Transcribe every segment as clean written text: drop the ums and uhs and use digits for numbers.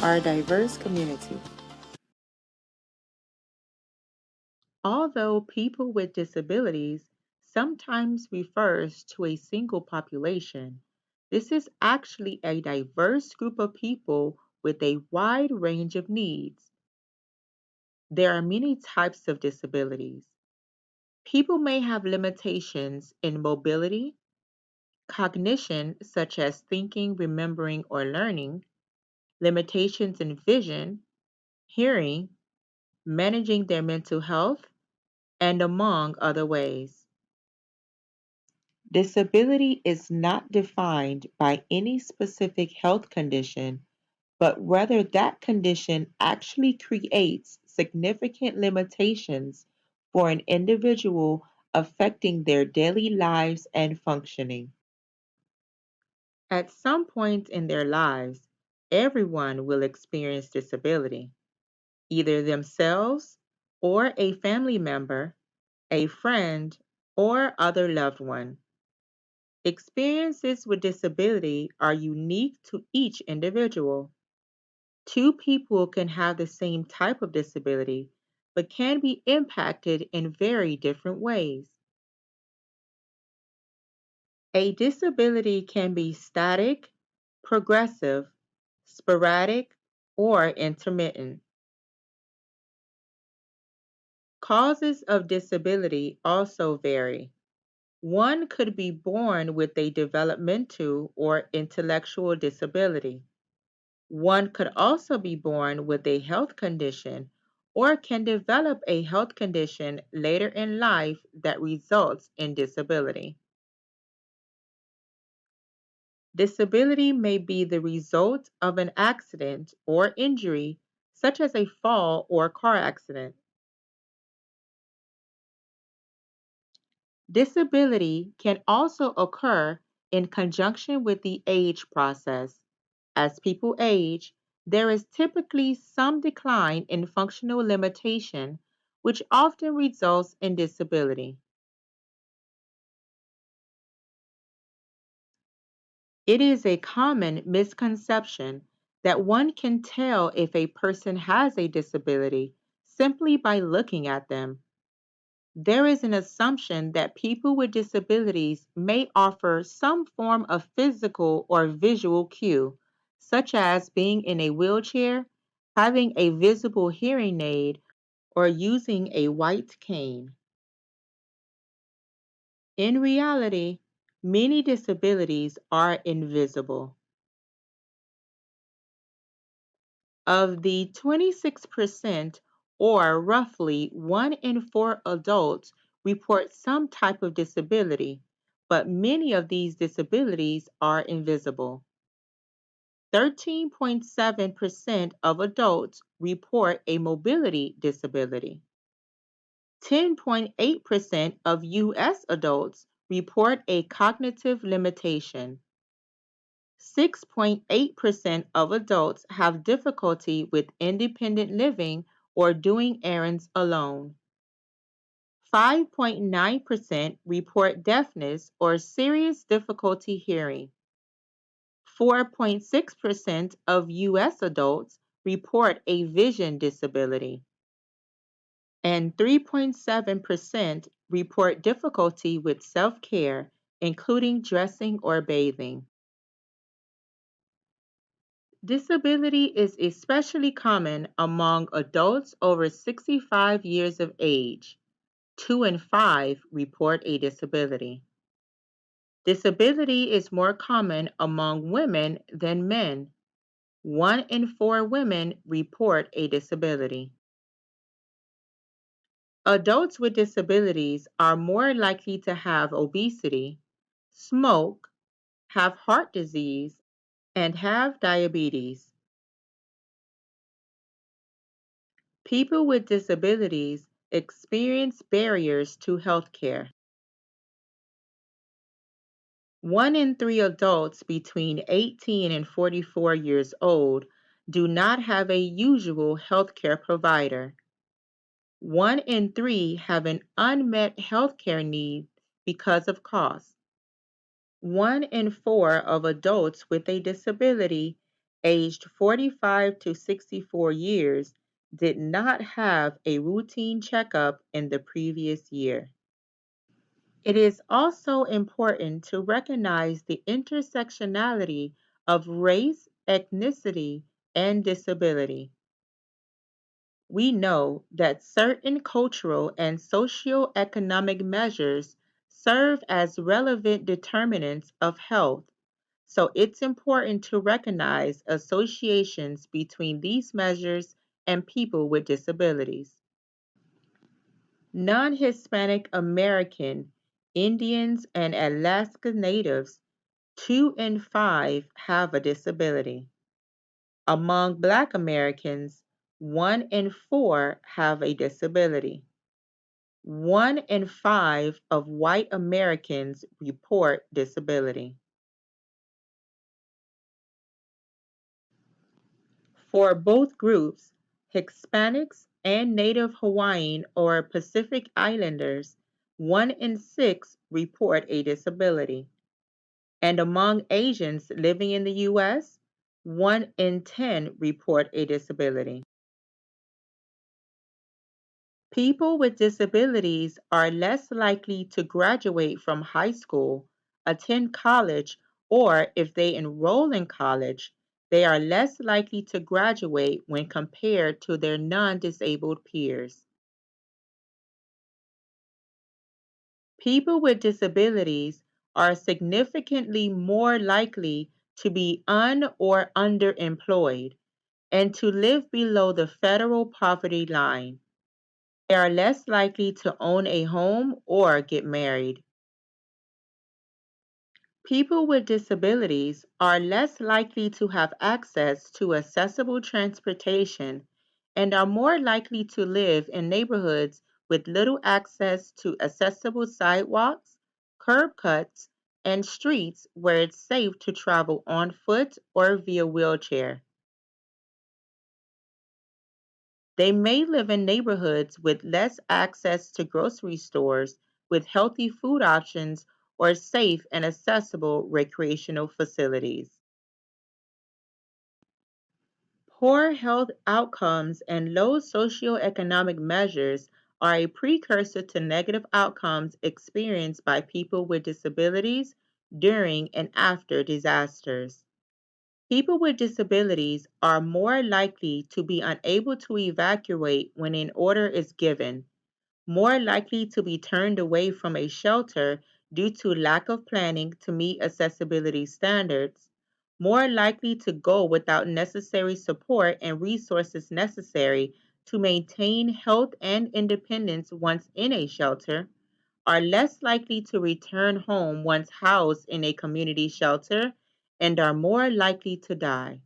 our diverse community. Although people with disabilities sometimes refers to a single population, this is actually a diverse group of people with a wide range of needs. There are many types of disabilities. People may have limitations in mobility, cognition, such as thinking, remembering, or learning, limitations in vision, hearing, managing their mental health, and among other ways. Disability is not defined by any specific health condition, but whether that condition actually creates significant limitations for an individual affecting their daily lives and functioning. At some point in their lives, everyone will experience disability, either themselves or a family member, a friend, or other loved one. Experiences with disability are unique to each individual. Two people can have the same type of disability, but can be impacted in very different ways. A disability can be static, progressive, sporadic, or intermittent. Causes of disability also vary. One could be born with a developmental or intellectual disability. One could also be born with a health condition or can develop a health condition later in life that results in disability. Disability may be the result of an accident or injury, such as a fall or car accident. Disability can also occur in conjunction with the age process. As people age, there is typically some decline in functional limitation, which often results in disability. It is a common misconception that one can tell if a person has a disability simply by looking at them. There is an assumption that people with disabilities may offer some form of physical or visual cue, such as being in a wheelchair, having a visible hearing aid, or using a white cane. In reality, many disabilities are invisible. Of the 26%, or roughly 1 in 4 adults, report some type of disability, but many of these disabilities are invisible. 13.7% of adults report a mobility disability. 10.8% of U.S. adults report a cognitive limitation. 6.8% of adults have difficulty with independent living or doing errands alone. 5.9% report deafness or serious difficulty hearing. 4.6% of U.S. adults report a vision disability. And 3.7% report difficulty with self care, including dressing or bathing. Disability is especially common among adults over 65 years of age. 2 in 5 report a disability. Disability is more common among women than men. 1 in 4 women report a disability. Adults with disabilities are more likely to have obesity, smoke, have heart disease, and have diabetes. People with disabilities experience barriers to healthcare. 1 in 3 adults between 18 and 44 years old do not have a usual healthcare provider. 1 in 3 have an unmet healthcare need because of cost. 1 in 4 of adults with a disability aged 45 to 64 years did not have a routine checkup in the previous year. It is also important to recognize the intersectionality of race, ethnicity, and disability. We know that certain cultural and socioeconomic measures serve as relevant determinants of health, so it's important to recognize associations between these measures and people with disabilities. Non Hispanic American, Indians, and Alaska Natives, 2 in 5 have a disability. Among Black Americans, 1 in 4 have a disability. 1 in 5 of white Americans report disability. For both groups, Hispanics and Native Hawaiian or Pacific Islanders, 1 in 6 report a disability. And among Asians living in the U.S., 1 in 10 report a disability. People with disabilities are less likely to graduate from high school, attend college, or if they enroll in college, they are less likely to graduate when compared to their non disabled peers. People with disabilities are significantly more likely to be or underemployed and to live below the federal poverty line. They are less likely to own a home or get married. People with disabilities are less likely to have access to accessible transportation and are more likely to live in neighborhoods with little access to accessible sidewalks, curb cuts, and streets where it's safe to travel on foot or via wheelchair. They may live in neighborhoods with less access to grocery stores, with healthy food options, or safe and accessible recreational facilities. Poor health outcomes and low socioeconomic measures are a precursor to negative outcomes experienced by people with disabilities during and after disasters. People with disabilities are more likely to be unable to evacuate when an order is given, more likely to be turned away from a shelter due to lack of planning to meet accessibility standards, more likely to go without necessary support and resources necessary to maintain health and independence once in a shelter, are less likely to return home once housed in a community shelter, and are more likely to die.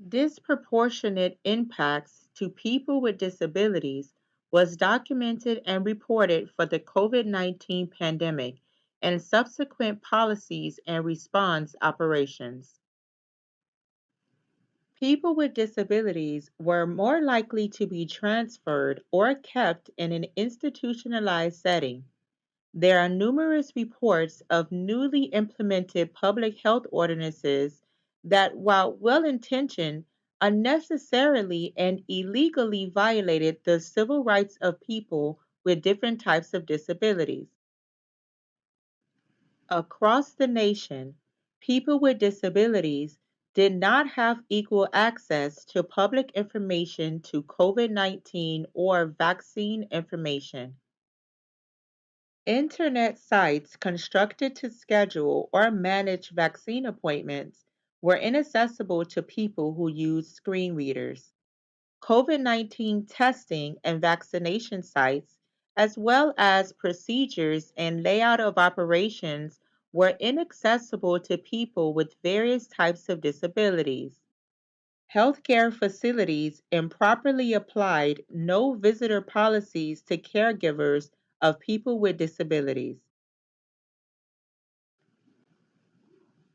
Disproportionate impacts to people with disabilities was documented and reported for the COVID-19 pandemic and subsequent policies and response operations. People with disabilities were more likely to be transferred or kept in an institutionalized setting. There are numerous reports of newly implemented public health ordinances that, while well intentioned, unnecessarily and illegally violated the civil rights of people with different types of disabilities. Across the nation, people with disabilities did not have equal access to public information to COVID-19 or vaccine information. Internet sites constructed to schedule or manage vaccine appointments were inaccessible to people who use screen readers. COVID-19 testing and vaccination sites, as well as procedures and layout of operations, were inaccessible to people with various types of disabilities. Healthcare facilities improperly applied no visitor policies to caregivers of people with disabilities.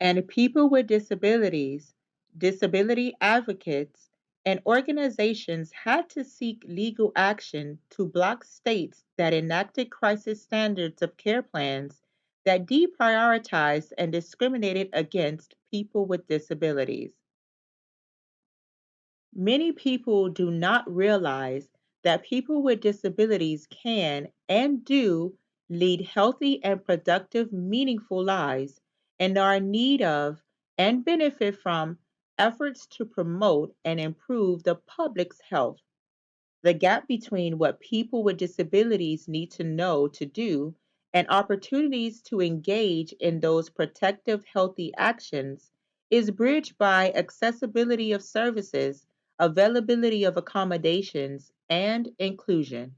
And people with disabilities, disability advocates, and organizations had to seek legal action to block states that enacted crisis standards of care plans that deprioritized and discriminated against people with disabilities. Many people do not realize that people with disabilities can and do lead healthy and productive, meaningful lives and are in need of and benefit from efforts to promote and improve the public's health. The gap between what people with disabilities need to know to do and opportunities to engage in those protective, healthy actions is bridged by accessibility of services, availability of accommodations, and inclusion.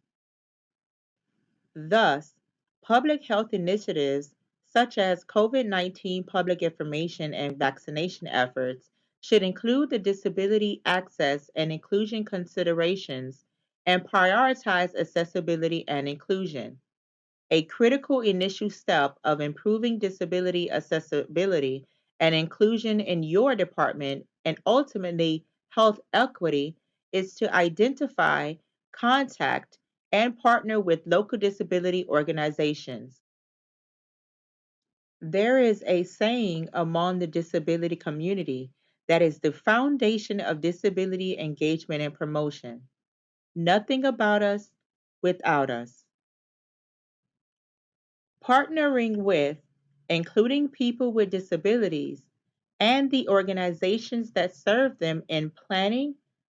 Thus, public health initiatives such as COVID-19 public information and vaccination efforts should include the disability access and inclusion considerations and prioritize accessibility and inclusion. A critical initial step of improving disability accessibility and inclusion in your department and ultimately health equity is to identify, contact, and partner with local disability organizations. There is a saying among the disability community that is the foundation of disability engagement and promotion. Nothing about us without us. Partnering with, including people with disabilities, and the organizations that serve them in planning,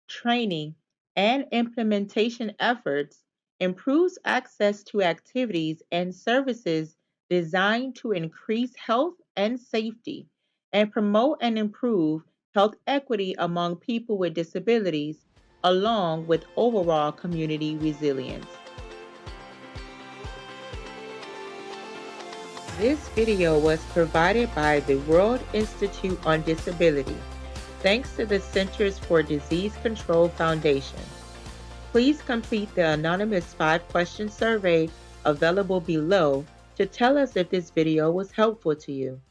training, and implementation efforts improves access to activities and services designed to increase health and safety and promote and improve health equity among people with disabilities, along with overall community resilience. This video was provided by the World Institute on Disability, thanks to the Centers for Disease Control Foundation. Please complete the anonymous 5-question survey available below to tell us if this video was helpful to you.